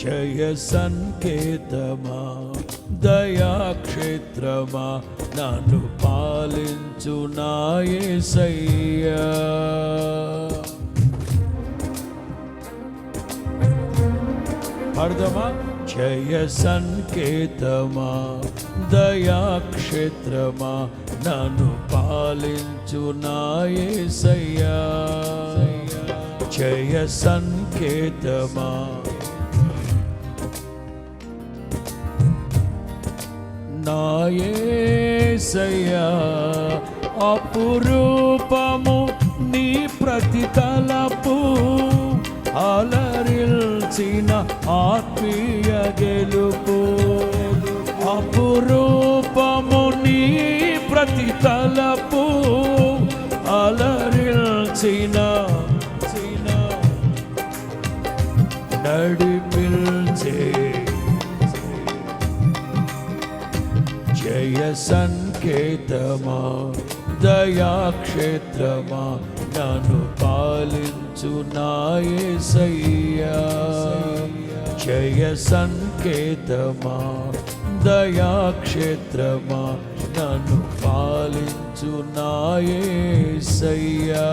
జయ సంకేతమా దయాక్షేత్రమా నన్ను పాలించు నా యేసయ్యా. అర్థమా? జయ సంకేతమా దయాక్షేత్రమా నన్ను పాలించు నా యేసయ్యా. జయ సంకేతమా నా యేసయ్యా. అపురూపము నీ ప్రతి తలపు అలరిల్చిన ఆత్మీయ గెలుపు. అపురూపము నీ ప్రతి తలపు అలరిల్చిన నడిపిల్చే జయ సంకేతమా దయాక్షేత్రమా నన్ను పాలించు నా యేసయ్యా. జయ సంకేతమా దయాక్షేత్రమా నన్ను పాలించు నా యేసయ్యా.